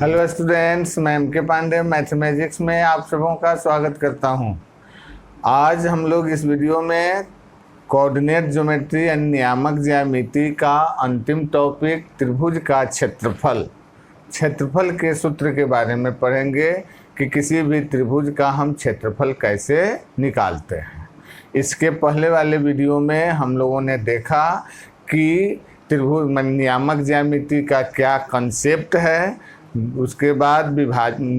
Hello students, मैं MK. Pandey mathematics में आप सबों का स्वागत करता हूं। आज हम लोग इस वीडियो में कोऑर्डिनेट ज्योमेट्री यानी नियामक ज्यामिति का अंतिम टॉपिक त्रिभुज का क्षेत्रफल के सूत्र के बारे में पढ़ेंगे कि किसी भी त्रिभुज का हम क्षेत्रफल कैसे निकालते हैं। इसके पहले वाले वीडियो में हम लोगों ने देखा कि त्रिभुज नियामक ज्यामिति का क्या कंसेप्ट है, उसके बाद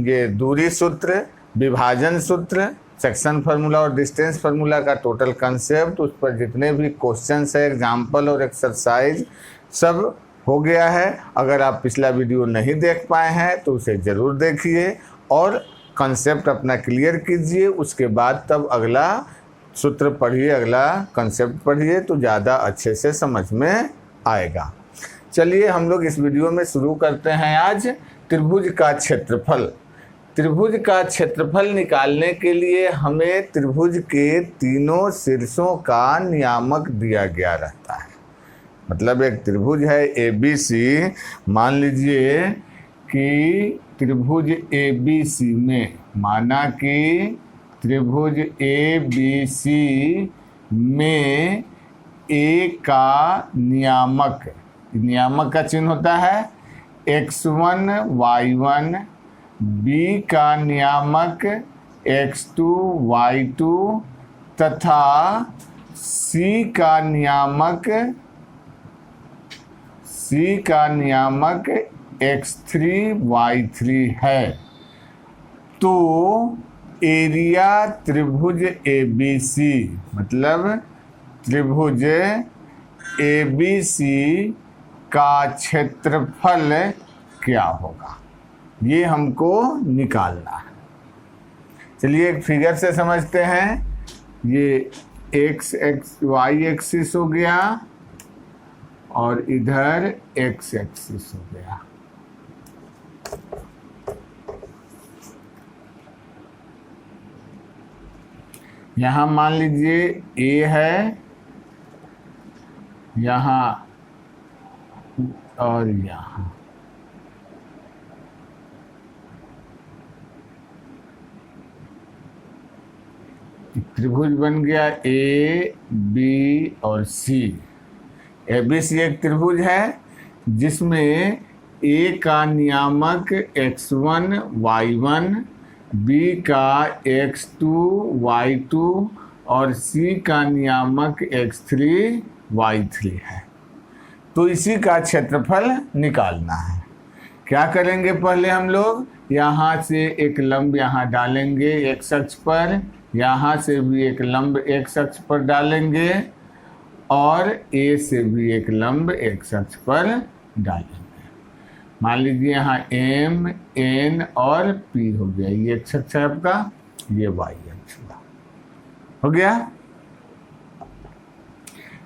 ये दूरी सूत्र, विभाजन सूत्र, सेक्शन फार्मूला और डिस्टेंस फार्मूला का टोटल कंसेप्ट, उस पर जितने भी क्वेश्चंस है, एग्जाम्पल और एक्सरसाइज सब हो गया है। अगर आप पिछला वीडियो नहीं देख पाए हैं तो उसे ज़रूर देखिए और कंसेप्ट अपना क्लियर कीजिए। उसके बाद तब अगला सूत्र पढ़िए, अगला कंसेप्ट पढ़िए तो ज़्यादा अच्छे से समझ में आएगा। चलिए हम लोग इस वीडियो में शुरू करते हैं आज त्रिभुज का क्षेत्रफल। त्रिभुज का क्षेत्रफल निकालने के लिए हमें त्रिभुज के तीनों शीर्षों का नियामक दिया गया रहता है। मतलब एक त्रिभुज है ABC, मान लीजिए कि त्रिभुज ABC में, माना कि त्रिभुज ABC में A का नियामक का चिन्ह होता है x1 y1, B का नियामक x2 y2 तथा C का नियामक x3 y3 है। तो एरिया त्रिभुज ABC, मतलब त्रिभुज ABC का क्षेत्रफल क्या होगा, ये हमको निकालना है। चलिए एक फिगर से समझते हैं। ये x y एक्सिस हो गया और इधर x एक्सिस हो गया। यहाँ मान लीजिए A है, यहाँ और यहाँ। त्रिभुज बन गया A, B और C। ABC एक त्रिभुज है जिसमें A का नियामक x1 y1, B का x2 y2 और C का नियामक x3 y3 है। तो इसी का क्षेत्रफल निकालना है। क्या करेंगे, पहले हम लोग यहाँ से एक लंब यहाँ डालेंगे x अक्ष पर, यहाँ से भी एक लंब x अक्ष पर डालेंगे और A से भी एक लंब x अक्ष पर डालेंगे। मान लीजिए यहाँ M, N और P हो गया। ये x अक्ष है आपका, ये y अक्ष हो गया।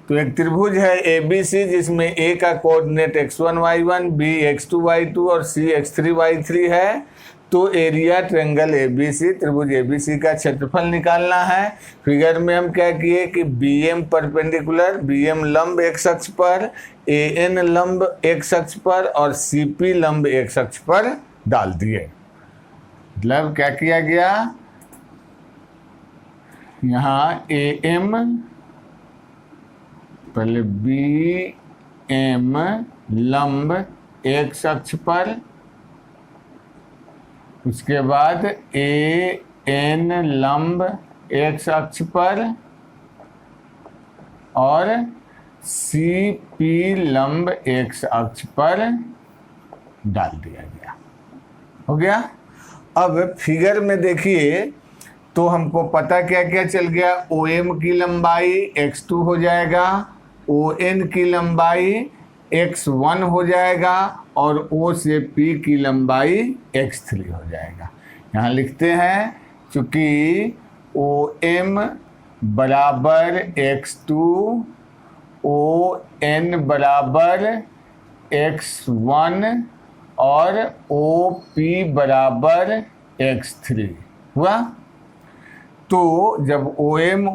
तो एक त्रिभुज है ABC जिसमें A का coordinate x1 y1, B x2 y2 और C x3 y3 है। तो एरिया ट्रायंगल ABC, त्रिभुज ABC का क्षेत्रफल निकालना है। फिगर में हम क्या किए कि BM परपेंडिकुलर, BM लंब x अक्ष पर, AN लंब x अक्ष पर और CP लंब x अक्ष पर डाल दिए। मतलब क्या किया गया, यहाँ AM, पहले BM लंब x अक्ष पर, उसके बाद AN लंब x अक्ष पर और CP लंब x अक्ष पर डाल दिया गया। हो गया। अब फिगर में देखिए तो हमको पता क्या क्या चल गया। OM की लंबाई x2 हो जाएगा, ON की लंबाई x1 हो जाएगा और O से P की लंबाई x3 हो जाएगा। यहाँ लिखते हैं चूँकि OM बराबर x2, ON बराबर x1 और OP बराबर x3 हुआ। तो जब OM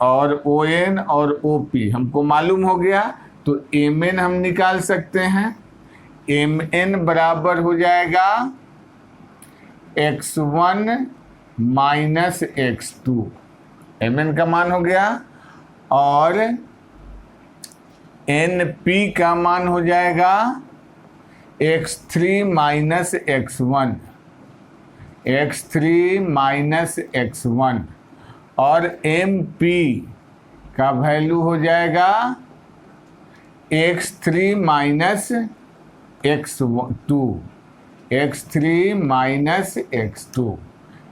और ON और OP हमको मालूम हो गया तो MN हम निकाल सकते हैं। mn बराबर हो जाएगा x1 माइनस x2, mn का मान हो गया, और np का मान हो जाएगा x3 minus x1, x3 minus x1, और mp का वैल्यू हो जाएगा x3 minus x2, x3 minus x2।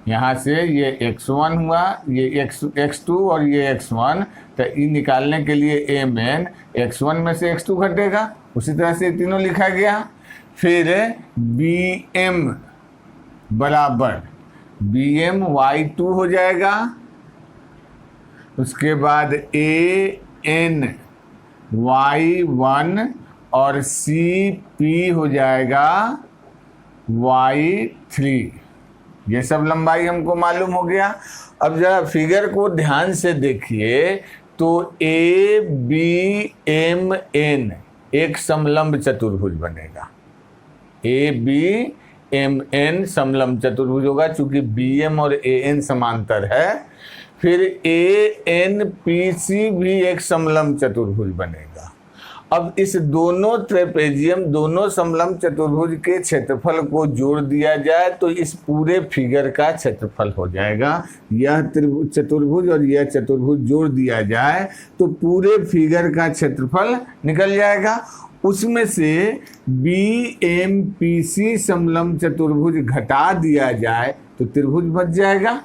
यहाँ से ये x1 हुआ, ये x2 और ये x1, तो ये निकालने के लिए mn x1 में से x2 घटेगा, उसी तरह से तीनों लिखा गया। फिर bm बराबर bm y2 हो जाएगा, उसके बाद an y1 और cp हो जाएगा y3। ये सब लंबाई हमको मालूम हो गया। अब जरा फिगर को ध्यान से देखिए तो ए बी एम एन एक समलंब चतुर्भुज बनेगा, ए बी एम एन समलंब चतुर्भुज होगा, चूंकि बी एम और ए एन समांतर है। फिर ए एन पी सी भी एक समलंब चतुर्भुज बनेगा। अब इस दोनों ट्रेपेजियम, दोनों समलंब चतुर्भुज के क्षेत्रफल को जोड़ दिया जाए तो इस पूरे फिगर का क्षेत्रफल हो जाएगा। यह चतुर्भुज और यह चतुर्भुज जोड़ दिया जाए तो पूरे फिगर का क्षेत्रफल निकल जाएगा। उसमें से बी एम पी सी समलंब चतुर्भुज घटा दिया जाए तो त्रिभुज बच जाएगा।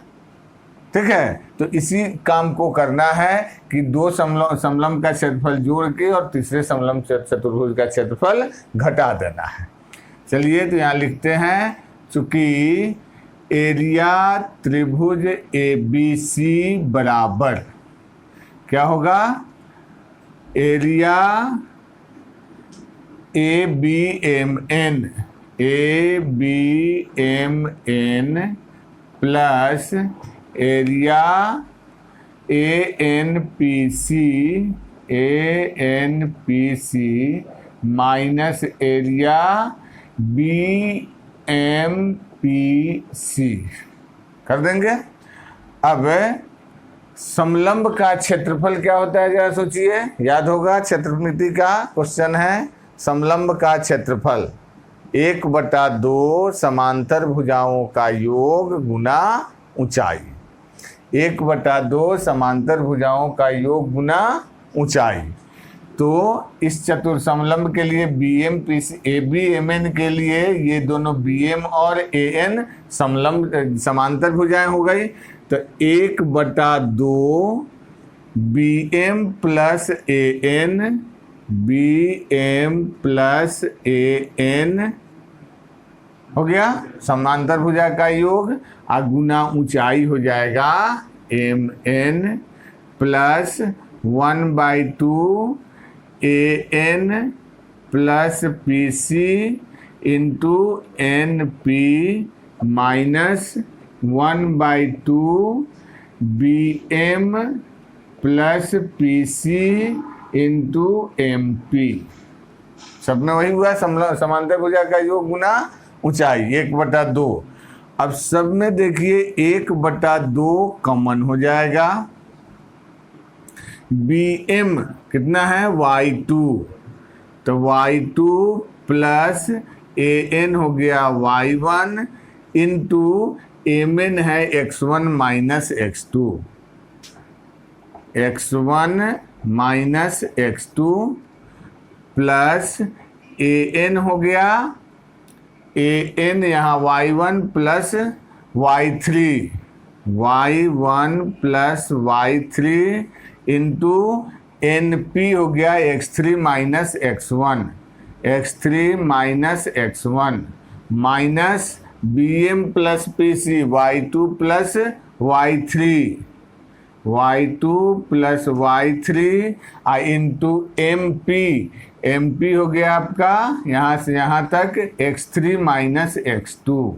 ठीक है, तो इसी काम को करना है कि दो समलंब का क्षेत्रफल जोड़ के और तीसरे समलंब चतुर्भुज का क्षेत्रफल घटा देना है। चलिए तो यहाँ लिखते हैं, चूंकि एरिया त्रिभुज ए बी सी बराबर क्या होगा, area A B M N plus area A N P C minus area B M P C कर देंगे। अब समलंब का क्षेत्रफल क्या होता है जरा सोचिए, याद होगा क्षेत्रफलमिति का क्वेश्चन है। समलंब का क्षेत्रफल 1/2 समांतर भुजाओं का योग गुना ऊंचाई, 1/2 समांतर भुजाओं का योग गुना ऊंचाई। तो इस चतुर समलंब के लिए B M P C A B M N के लिए ये दोनों बी एम और ए एन समलंब समांतर भुजाएं हो गई। तो 1/2 B M plus A N, B M plus A N हो गया समांतर भुजा का योग, और गुना ऊंचाई हो जाएगा M N plus 1/2 A N plus P C into N P minus 1/2 B M plus P C into M P. सब में वही हुआ, समांतर भुजा का योग गुना ऊंचाई 1/2। अब सब में देखिए 1/2 कॉमन हो जाएगा। बी एम कितना है y2, तो y2 प्लस ए एन हो गया y1 इंटू एम एन है x1 minus x2, x1 minus x2 plus A N हो गया, ए एन यहाँ y1 plus y3, y1 plus y3 into N P हो गया x3 minus x1, x3 minus x1 minus B M plus P C y2 plus y3, y2 plus y3 into M P हो गया आपका यहाँ से यहाँ तक x3 माइनस x2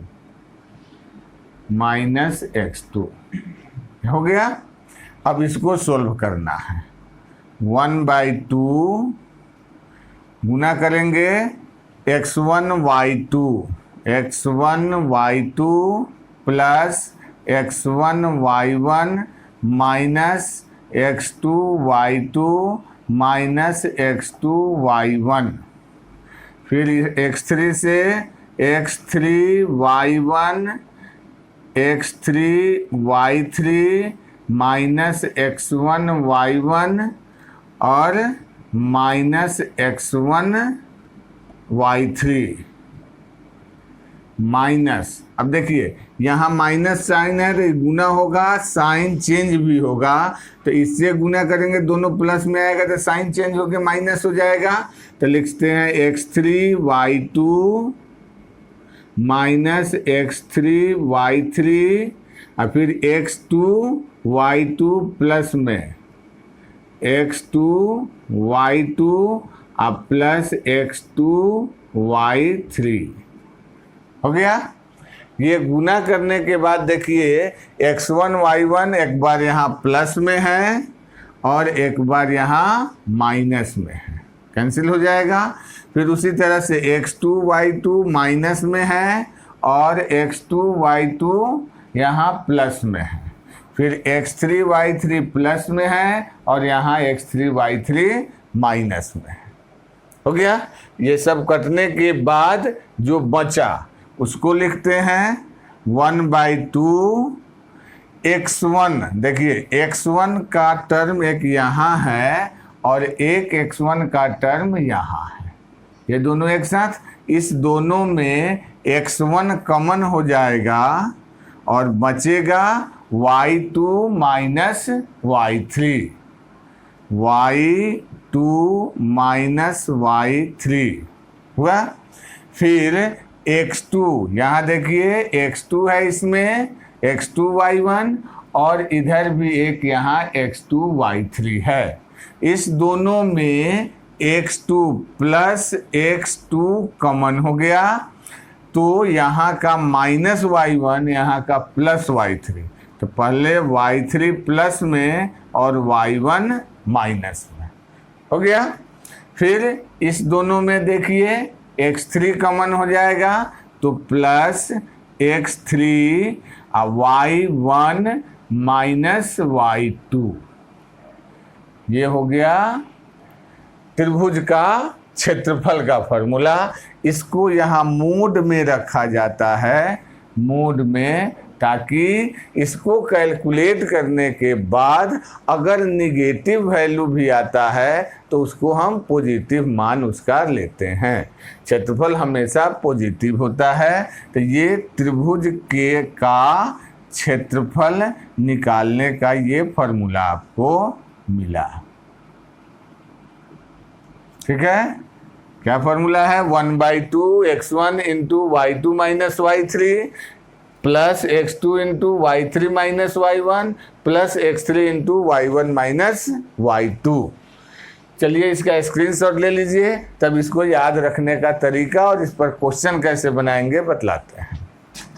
हो गया। अब इसको सोल्व करना है। 1/2 गुना करेंगे x1 y2 plus x1 y1 minus x2 y2 minus x2 y1, फिर x3 से x3 y1 x3 y3 minus x1 y1 और माइनस x1 y3 माइनस। अब देखिए यहाँ माइनस साइन है तो गुना होगा, साइन चेंज भी होगा, तो इससे गुना करेंगे दोनों प्लस में आएगा तो साइन चेंज होकर माइनस हो जाएगा। तो लिखते हैं x3 y2 minus x3 y3 और फिर x2 y2 प्लस में x2 y2 और प्लस x2 y3 हो गया। ये गुना करने के बाद देखिए x1 y1 एक बार यहाँ प्लस में है और एक बार यहाँ माइनस में है, कैंसिल हो जाएगा। फिर उसी तरह से x2 y2 माइनस में है और x2 y2 यहाँ प्लस में है, फिर x3 y3 प्लस में है और यहाँ x3 y3 माइनस में है। हो गया। ये सब कटने के बाद जो बचा उसको लिखते हैं 1/2 x1। देखिए x1 का टर्म एक यहाँ है और एक x1 का टर्म यहाँ है, ये दोनों एक साथ, इस दोनों में x1 कॉमन हो जाएगा और बचेगा y2 minus y3, y2 minus y3 हुआ। फिर x2, यहाँ देखिए x2 है, इसमें x2 y1 और इधर भी एक यहाँ x2 y3 है, इस दोनों में x2 प्लस x2 कॉमन हो गया तो यहाँ का माइनस y1 यहाँ का प्लस y3, तो पहले y3 प्लस में और y1 माइनस में हो गया। फिर इस दोनों में देखिए x3 कॉमन हो जाएगा तो plus x3 y1 minus y2, ये हो गया त्रिभुज का क्षेत्रफल का फॉर्मूला। इसको यहाँ मोड में रखा जाता है, मोड में, ताकि इसको कैलकुलेट करने के बाद अगर निगेटिव वैल्यू भी आता है तो उसको हम पॉजिटिव मान उसका लेते हैं। क्षेत्रफल हमेशा पॉजिटिव होता है। तो ये त्रिभुज के का क्षेत्रफल निकालने का ये फॉर्मूला आपको मिला। ठीक है, क्या फॉर्मूला है? 1/2 x1 into y2 minus y3 plus x2 into y3 minus y1 plus x3 into y1 minus y2। चलिए इसका स्क्रीनशॉट ले लीजिए, तब इसको याद रखने का तरीका और इस पर क्वेश्चन कैसे बनाएंगे बतलाते हैं।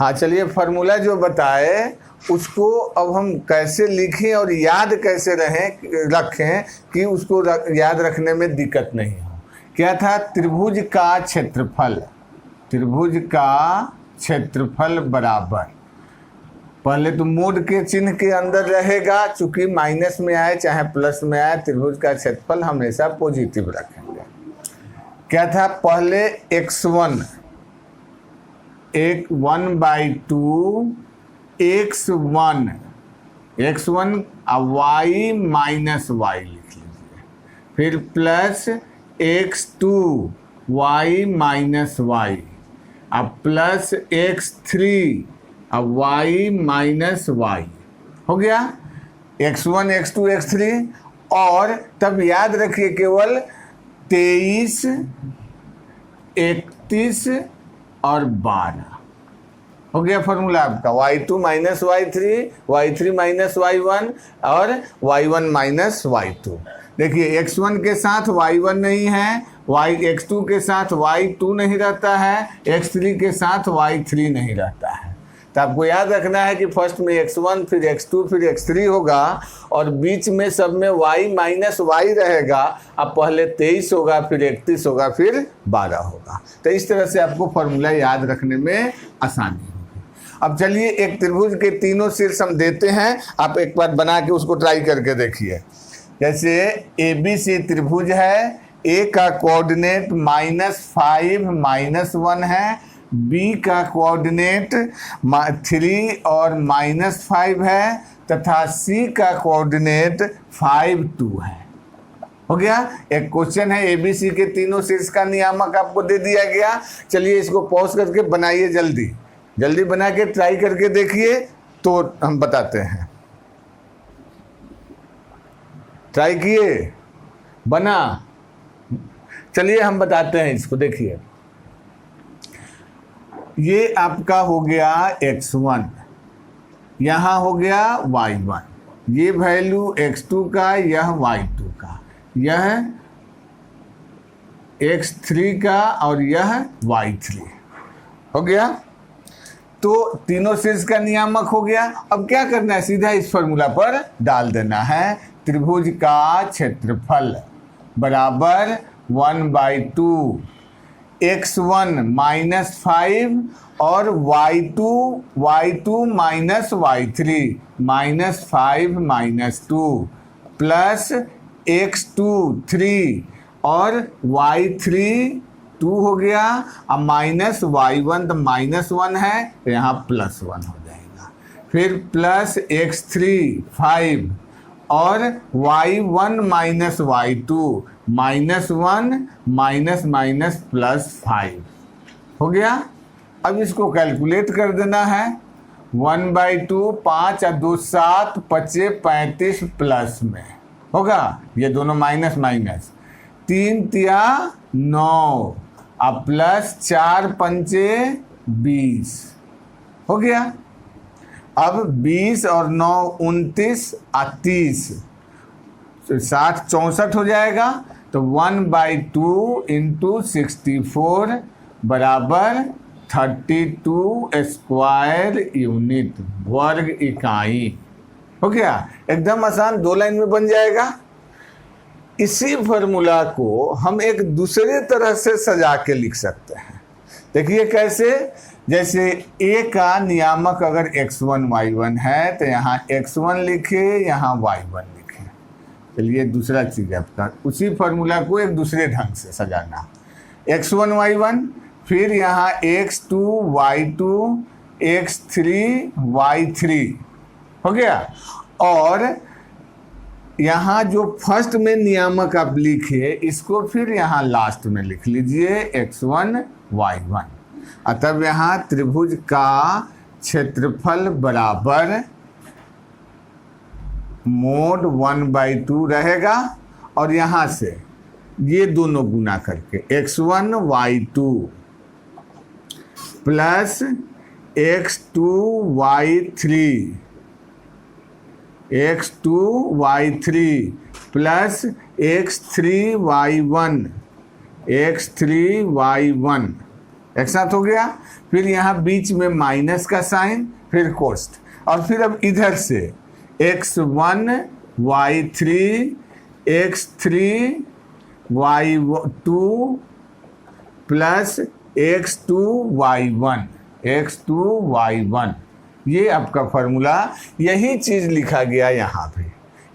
हाँ चलिए, फार्मूला जो बताए उसको अब हम कैसे लिखें और याद कैसे रखें कि उसको याद रखने में दिक्कत नहीं हो। क्या था? त्रिभुज का क्षेत्रफल, त्रिभुज का क्षेत्रफल बराबर, पहले तो मोड के चिन्ह के अंदर रहेगा, चूंकि माइनस में आए चाहे प्लस में आए त्रिभुज का क्षेत्रफल हमेशा पॉजिटिव रखेंगे। क्या था? पहले x1 1/2 x1 y minus y लिख लीजिए, फिर plus x2 y minus y, अब plus x3 y minus y हो गया। x1 x2 x3 और तब याद रखिए केवल 23 31 और 12 हो गया फॉर्मूला आपका। y2 minus y3 minus y1 और y1 माइनस y2। देखिए x1 के साथ y1 नहीं है, x2 के साथ y2 नहीं रहता है, x3 के साथ y3 नहीं रहता है, तो आपको याद रखना है कि फर्स्ट में x1 फिर x2 फिर x3 होगा और बीच में सब में y माइनस वाई रहेगा। अब पहले 23 होगा फिर 31 होगा फिर 12 होगा। तो इस तरह से आपको फॉर्मूला याद रखने में आसानी होगी। अब चलिए एक त्रिभुज के तीनों शीर्ष हम देते हैं, आप एक बार बना के उसको ट्राई करके देखिए। जैसे ABC त्रिभुज है, A का कोऑर्डिनेट -5 -1 है, B का कोऑर्डिनेट 3 और -5 है तथा C का कोऑर्डिनेट 5 2 है। हो गया। एक क्वेश्चन है ABC के तीनों शीर्ष का नियामक आपको दे दिया गया। चलिए इसको पॉज करके बनाइए, जल्दी जल्दी बना के ट्राई करके देखिए तो हम बताते हैं। ट्राई किए, बना, चलिए हम बताते हैं इसको। देखिए ये आपका हो गया x1, यहाँ हो गया y1, ये वैल्यू x2 का, यह y2 का, यह x3 का और यह y3 हो गया। तो तीनों शीर्ष का नियामक हो गया। अब क्या करना है, सीधा इस फॉर्मूला पर डाल देना है। त्रिभुज का क्षेत्रफल बराबर 1/2 x1 -5 और y2 minus y3 -5 -2 plus x2 3 और y3 2 हो गया। अब माइनस y1 तो -1 है तो यहाँ +1 हो जाएगा। फिर प्लस x3 5 और y1 माइनस y2 -1 +5 हो गया। अब इसको कैलकुलेट कर देना है। 1/2 5 और 2 7 25 35 प्लस में होगा, ये दोनों माइनस माइनस, 3 तिया 9 अब प्लस 4 पंचे 20 हो गया। अब 20 और 9 29 और 30 60 64 हो जाएगा। तो 1/2 इंटू 64 बराबर 32 स्क्वायर यूनिट, वर्ग इकाई हो गया। एकदम आसान, 2 लाइन में बन जाएगा। इसी फॉर्मूला को हम एक दूसरे तरह से सजा के लिख सकते हैं। देखिए कैसे, जैसे A का नियामक अगर x1 y1 है तो यहाँ x1 लिखे, यहाँ y1 लिखे। चलिए दूसरा चीज़ आपका, उसी फॉर्मूला को एक दूसरे ढंग से सजाना। x1 y1, फिर यहाँ x2 y2 x3 y3 हो गया। और यहाँ जो फर्स्ट में नियामक आप लिखे इसको फिर यहाँ लास्ट में लिख लीजिए x1 y1। अतः यहाँ त्रिभुज का क्षेत्रफल बराबर मोड 1/2 रहेगा और यहाँ से ये दोनों गुना करके x1 y2 plus x2 y3 plus x3 y1 एक साथ हो गया। फिर यहाँ बीच में माइनस का साइन, फिर कोस्ट, और फिर अब इधर से x1 y3 x3 y2 plus x2 y1 ये आपका फॉर्मूला। यही चीज़ लिखा गया यहाँ भी,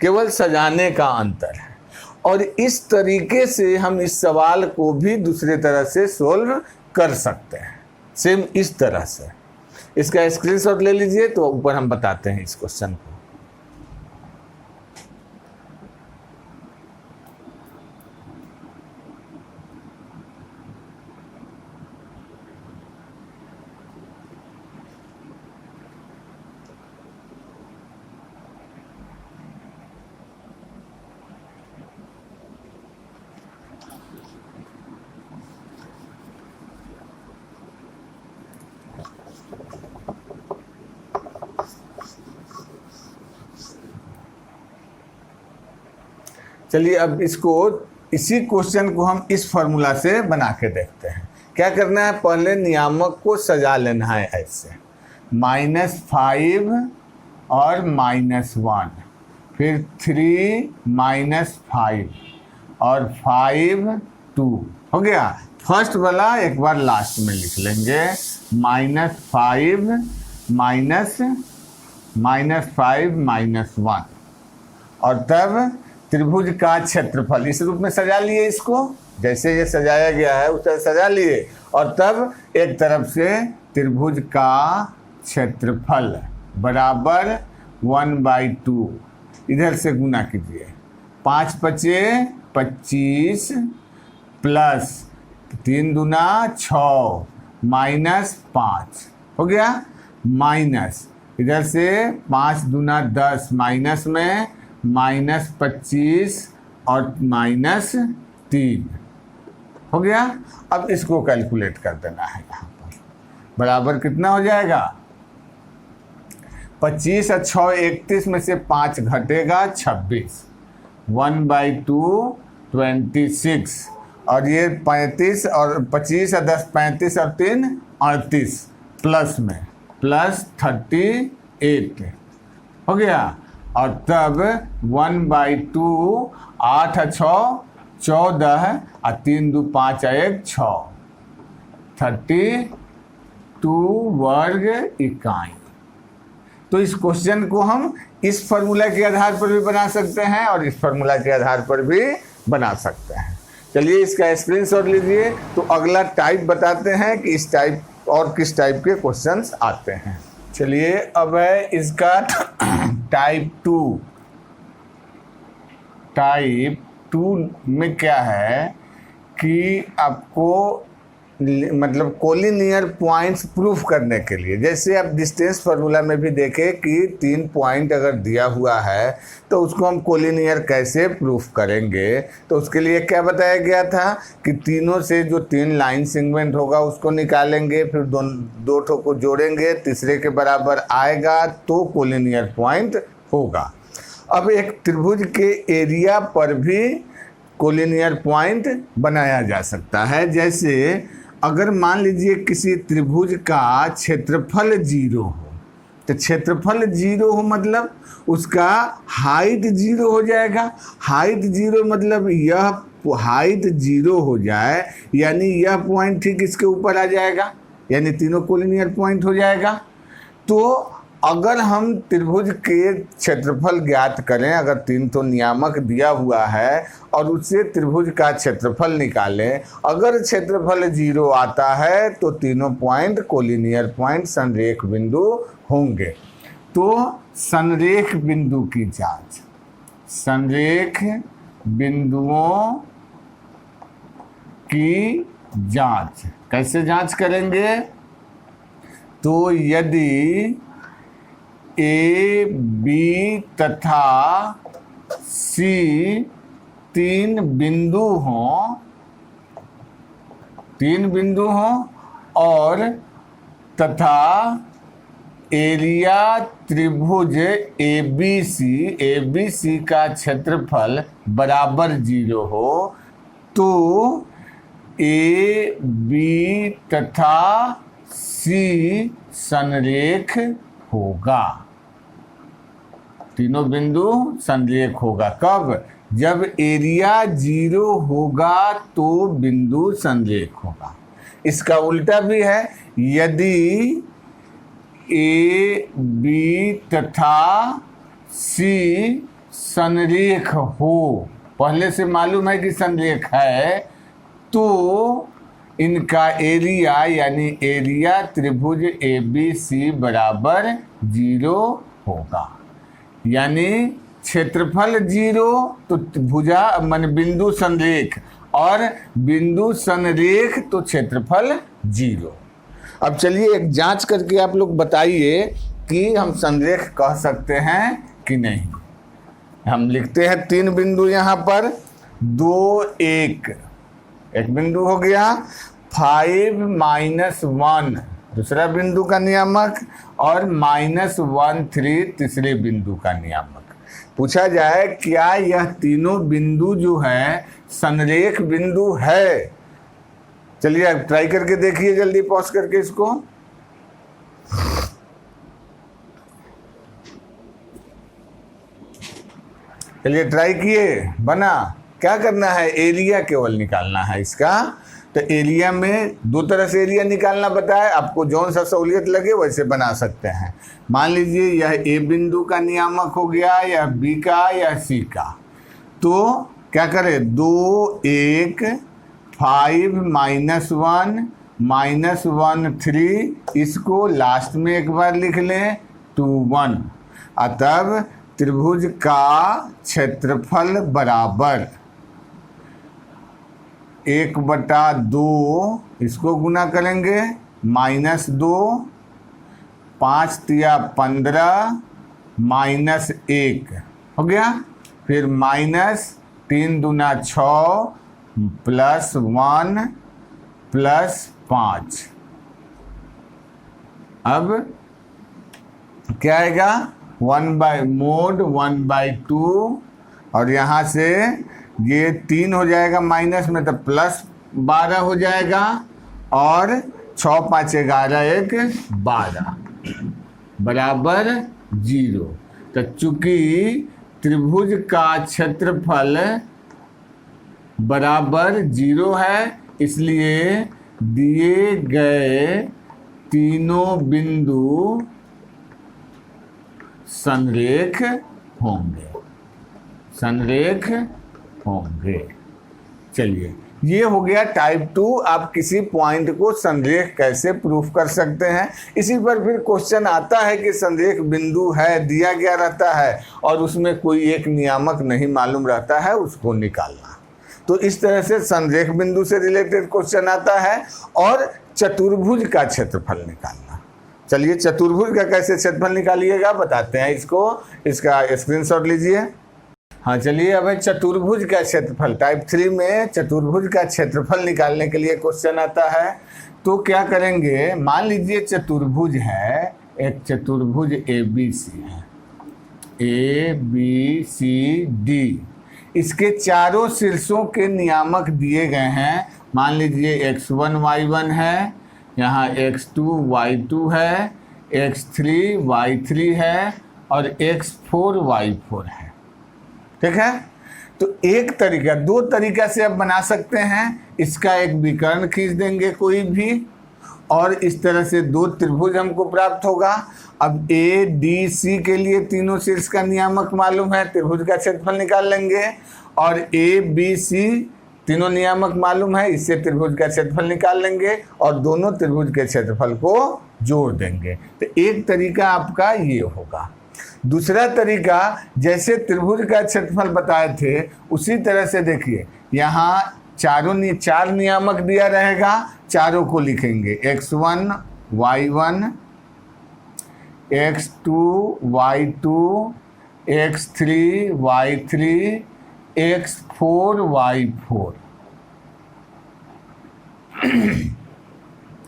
केवल सजाने का अंतर है। और इस तरीके से हम इस सवाल को भी दूसरे तरह से सोल्व कर सकते हैं, सेम इस तरह से। इसका स्क्रीनशॉट ले लीजिए तो ऊपर हम बताते हैं इस क्वेश्चन को। चलिए अब इसी क्वेश्चन को हम इस फॉर्मूला से बना के देखते हैं। क्या करना है, पहले नियामक को सजा लेना है ऐसे। -5 और -1, फिर 3 -5 और 5 2 हो गया। फर्स्ट वाला एक बार लास्ट में लिख लेंगे, -5 -1 और तब त्रिभुज का क्षेत्रफल इस रूप में सजा लिए, इसको जैसे ये सजाया गया है उसे सजा लिए, और तब एक तरफ से त्रिभुज का क्षेत्रफल बराबर 1/2 इधर से गुना कीजिए। 5 पचे 25 प्लस 3 दूना 6 -5 हो गया, माइनस इधर से 5 दूना 10 माइनस में -25 और -3 हो गया। अब इसको कैलकुलेट कर देना है यहाँ पर, बराबर कितना हो जाएगा 25 और 6 31 में से 5 घटेगा 26, 1/2 26 और ये 35 और 25 और 10 35 और 3 38 प्लस में प्लस 38 हो गया। और तब 1/2 8 और 6 14 और 3 2 5 1 6 32 वर्ग इकाई। तो इस क्वेश्चन को हम इस फार्मूला के आधार पर भी बना सकते हैं और इस फार्मूला के आधार पर भी बना सकते हैं। चलिए इसका स्क्रीनशॉट लीजिए। तो अगला टाइप बताते हैं कि इस टाइप और किस टाइप के क्वेश्चंस आते हैं। चलिए अब है इसका टाइप 2। टाइप 2 में क्या है कि आपको मतलब कोलिनियर पॉइंट्स प्रूफ करने के लिए, जैसे आप डिस्टेंस फार्मूला में भी देखें कि 3 पॉइंट अगर दिया हुआ है तो उसको हम कोलिनियर कैसे प्रूफ करेंगे। तो उसके लिए क्या बताया गया था कि तीनों से जो 3 लाइन सेगमेंट होगा उसको निकालेंगे, फिर दो ठो को जोड़ेंगे, तीसरे के बराबर आएगा तो कोलिनियर पॉइंट होगा। अब एक त्रिभुज के एरिया पर भी कोलिनियर पॉइंट बनाया जा सकता है। जैसे अगर मान लीजिए किसी त्रिभुज का क्षेत्रफल 0 हो, तो क्षेत्रफल 0 हो मतलब उसका हाइट 0 हो जाएगा। हाइट 0 मतलब यह हाइट 0 हो जाए यानी यह पॉइंट ठीक इसके ऊपर आ जाएगा, यानी तीनों कोलिनियर पॉइंट हो जाएगा। तो अगर हम त्रिभुज के क्षेत्रफल ज्ञात करें, अगर 3 तो नियामक दिया हुआ है और उससे त्रिभुज का क्षेत्रफल निकालें, अगर क्षेत्रफल 0 आता है तो तीनों पॉइंट कोलिनियर पॉइंट संरेख बिंदु होंगे। तो संरेख बिंदु की जांच, संरेख बिंदुओं की जांच कैसे जांच करेंगे? तो यदि ए बी तथा सी 3 बिंदु हों और तथा एरिया त्रिभुज ABC का क्षेत्रफल बराबर 0 हो तो ए बी तथा सी संरेख होगा। तीनों बिंदु संरेख होगा। कब? जब एरिया 0 होगा तो बिंदु संरेख होगा। इसका उल्टा भी है, यदि ए बी तथा सी संरेख हो, पहले से मालूम है कि संरेख है, तो इनका एरिया यानी एरिया त्रिभुज ABC बराबर 0 होगा। यानी क्षेत्रफल 0 तो भुजा मान बिंदु संरेख, और बिंदु संरेख तो क्षेत्रफल 0। अब चलिए एक जांच करके आप लोग बताइए कि हम संरेख कह सकते हैं कि नहीं। हम लिखते हैं 3 बिंदु यहाँ पर, 2 1 एक बिंदु हो गया, 5 -1 दूसरा बिंदु का नियामक और -1 3 तीसरे बिंदु का नियामक। पूछा जाए क्या यह तीनों बिंदु जो है संरेख बिंदु है? चलिए आप ट्राई करके देखिए, जल्दी पॉज करके इसको। चलिए ट्राई किए, बना। क्या करना है, एरिया केवल निकालना है इसका। तो एरिया में दो तरह से एरिया निकालना बताया, आपको जौन सा सहूलियत लगे वैसे बना सकते हैं। मान लीजिए यह ए बिंदु का नियामक हो गया, या बी का, या सी का। तो क्या करें, 2 1 5 -1 -1 3, इसको लास्ट में एक बार लिख लें 2 1। अतः त्रिभुज का क्षेत्रफल बराबर 1/2, इसको गुना करेंगे -2, 5 तिया 15 -1 हो गया। फिर -3 दूना 6 +1 +5। अब क्या आएगा, 1/2, और यहाँ से ये 3 हो जाएगा माइनस में, तो +12 हो जाएगा, और 6 5 11 1 12 बराबर 0। तो चूंकि त्रिभुज का क्षेत्रफल बराबर 0 है, इसलिए दिए गए तीनों बिंदु संरेख होंगे, संरेख होंगे। चलिए, ये हो गया टाइप 2। आप किसी पॉइंट को संरेख कैसे प्रूफ कर सकते हैं। इसी पर फिर क्वेश्चन आता है कि संरेख बिंदु है, दिया गया रहता है, और उसमें कोई एक नियामक नहीं मालूम रहता है, उसको निकालना। तो इस तरह से संरेख बिंदु से रिलेटेड क्वेश्चन आता है, और चतुर्भुज का क्षेत्रफल निकालना। चलिए, चतुर्भुज का कैसे क्षेत्रफल निकालिएगा बताते हैं इसको। इसका स्क्रीनशॉट लीजिए। हाँ चलिए, अब चतुर्भुज का क्षेत्रफल टाइप 3 में चतुर्भुज का क्षेत्रफल निकालने के लिए क्वेश्चन आता है। तो क्या करेंगे, मान लीजिए चतुर्भुज है, एक चतुर्भुज ABC है, ABCD। इसके चारों शीर्षों के नियामक दिए गए हैं। मान लीजिए x1 y1 है, यहाँ x2 y2 है, x3 y3 है, और x4 y4 है। ठीक है। तो एक तरीका, दो तरीका से आप बना सकते हैं। इसका एक विकर्ण खींच देंगे कोई भी, और इस तरह से दो त्रिभुज हमको प्राप्त होगा। अब ADC के लिए तीनों शीर्ष का नियामक मालूम है, त्रिभुज का क्षेत्रफल निकाल लेंगे। और ABC तीनों नियामक मालूम है, इससे त्रिभुज का क्षेत्रफल निकाल लेंगे, और दोनों त्रिभुज के क्षेत्रफल को जोड़ देंगे। तो एक तरीका आपका ये होगा। दूसरा तरीका, जैसे त्रिभुज का क्षेत्रफल बताए थे उसी तरह से देखिए, यहाँ चार नियामक दिया रहेगा, चारों को लिखेंगे x1 y1, x2 y2, x3 y3, x4 y4।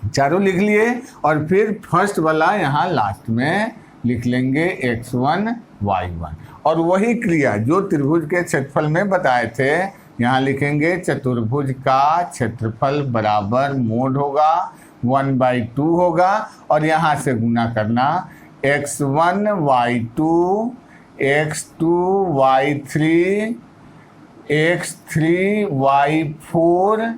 चारों लिख लिए, और फिर फर्स्ट वाला यहाँ लास्ट में लिख लेंगे x1 y1। और वही क्रिया जो त्रिभुज के क्षेत्रफल में बताए थे, यहाँ लिखेंगे चतुर्भुज का क्षेत्रफल बराबर मोड होगा 1/2 होगा, और यहाँ से गुना करना x1 y2, x2 y3, x3 y4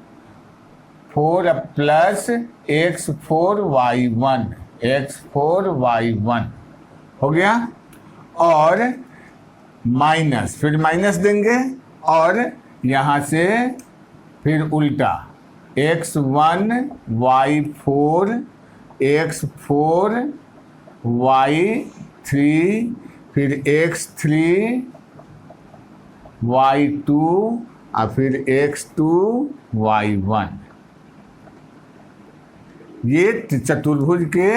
plus x4 y1 हो गया। और माइनस, फिर माइनस देंगे, और यहाँ से फिर उल्टा x1 y4, x4 y3, फिर x3 y2, और फिर x2 y1। ये चतुर्भुज के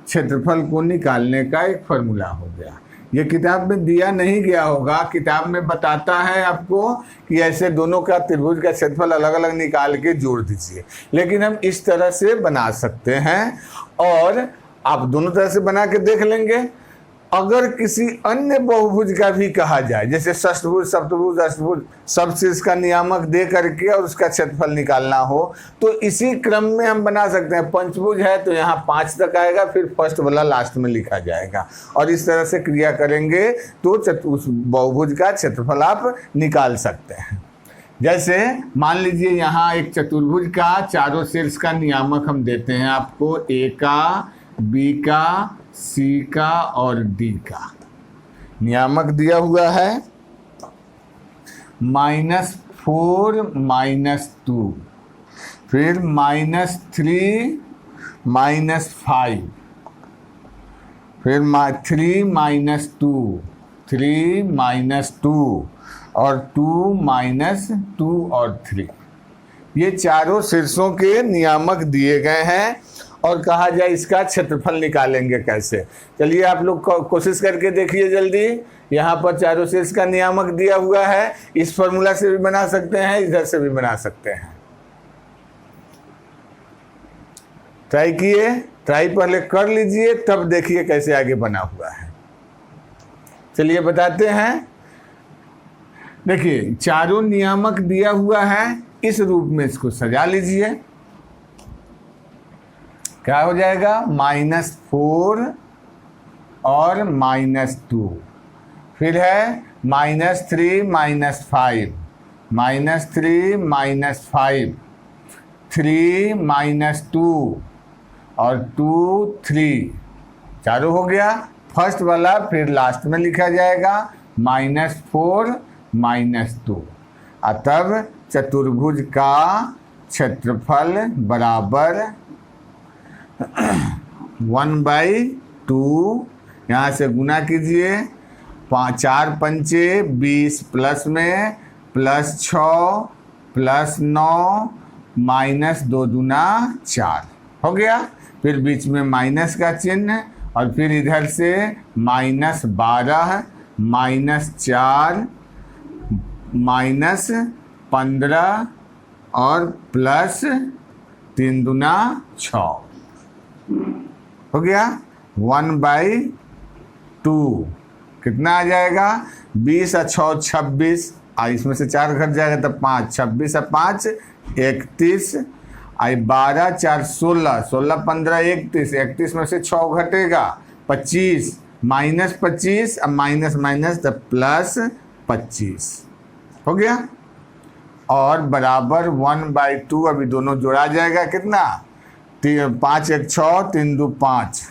क्षेत्रफल को निकालने का एक फॉर्मूला हो गया। ये किताब में दिया नहीं गया होगा, किताब में बताता है आपको कि ऐसे दोनों का त्रिभुज का क्षेत्रफल अलग अलग निकाल के जोड़ दीजिए, लेकिन हम इस तरह से बना सकते हैं। और आप दोनों तरह से बना के देख लेंगे, अगर किसी अन्य बहुभुज का भी कहा जाए, जैसे षष्ठभुज, सप्तभुज, अष्टभुज, सब शीर्ष का नियामक दे करके और उसका क्षेत्रफल निकालना हो, तो इसी क्रम में हम बना सकते हैं। पंचभुज है तो यहाँ 5 तक आएगा, फिर फर्स्ट वाला लास्ट में लिखा जाएगा, और इस तरह से क्रिया करेंगे तो उस बहुभुज का क्षेत्रफल आप निकाल सकते हैं। जैसे मान लीजिए यहाँ एक चतुर्भुज का चारों शीर्ष का नियामक हम देते हैं आपको, ए का, बी का, सी का और डी का नियामक दिया हुआ है। -4 -2, फिर -3 -5, फिर 3 -2, 3 -2 और 2 -2 और 3। ये चारों शीर्षों के नियामक दिए गए हैं और कहा जाए इसका क्षेत्रफल निकालेंगे कैसे। चलिए आप लोग कोशिश करके देखिए जल्दी। यहाँ पर चारों शीर्ष का नियामक दिया हुआ है, इस फॉर्मूला से भी बना सकते हैं, इधर से भी बना सकते हैं। ट्राई किए, ट्राई पहले कर लीजिए तब देखिए कैसे आगे बना हुआ है। चलिए बताते हैं। देखिए चारों नियामक दिया हुआ है, इस रूप में इसको सजा लीजिए। क्या हो जाएगा? -4 और -2, फिर है -3 -5, -3 -5, 3 -2 और 2 3, चारों हो गया। फर्स्ट वाला फिर लास्ट में लिखा जाएगा -4 -2। तब चतुर्भुज का क्षेत्रफल बराबर 1/2, यहाँ से गुना कीजिए, 4 पंचे 20 प्लस में +6 +9 -2 दूना 4 हो गया। फिर बीच में माइनस का चिन्ह और फिर इधर से -12 -4 -15 और +3 दूना 6 हो गया। 1/2 कितना आ जाएगा? 20 और 6 26, इसमें से 4 घट जाएगा तब 5, 26 और 5 31, 12 4 16, 16 15 31, 31 में से 6 घटेगा 25, -25 अब माइनस तब +25 हो गया। और बराबर 1/2, अभी दोनों जोड़ा जाएगा कितना? 5 1 6, 3 2 5,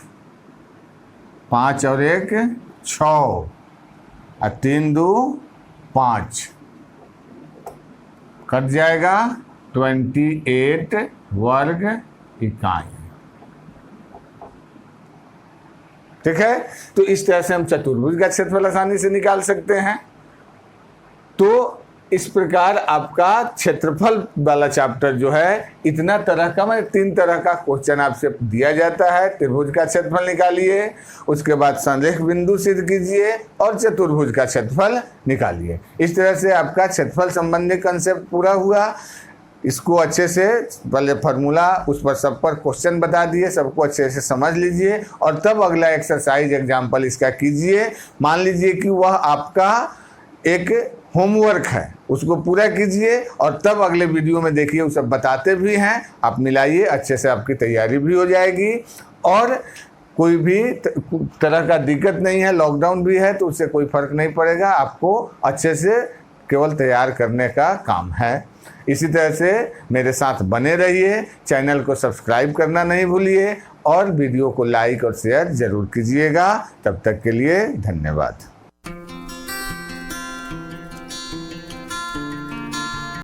5 और 1 6 और 3 2 5, कट जाएगा 28 वर्ग इकाई। ठीक है, तो इस तरह से हम चतुर्भुज का क्षेत्रफल आसानी से निकाल सकते हैं। तो इस प्रकार आपका क्षेत्रफल वाला चैप्टर जो है इतना तरह का, मतलब 3 तरह का क्वेश्चन आपसे दिया जाता है। त्रिभुज का क्षेत्रफल निकालिए, उसके बाद संरेख बिंदु सिद्ध कीजिए और चतुर्भुज का क्षेत्रफल निकालिए। इस तरह से आपका क्षेत्रफल संबंधी कंसेप्ट पूरा हुआ। इसको अच्छे से पहले फार्मूला उस पर सब पर क्वेश्चन बता दिए, सबको अच्छे से समझ लीजिए और तब अगला एक्सरसाइज एग्जाम्पल इसका कीजिए। मान लीजिए कि वह आपका एक होमवर्क है, उसको पूरा कीजिए और तब अगले वीडियो में देखिए, वो सब बताते भी हैं, आप मिलाइए, अच्छे से आपकी तैयारी भी हो जाएगी और कोई भी तरह का दिक्कत नहीं है। लॉकडाउन भी है तो उससे कोई फर्क नहीं पड़ेगा, आपको अच्छे से केवल तैयार करने का काम है। इसी तरह से मेरे साथ बने रहिए, चैनल को सब्सक्राइब करना नहीं भूलिए और वीडियो को लाइक और शेयर ज़रूर कीजिएगा। तब तक के लिए धन्यवाद।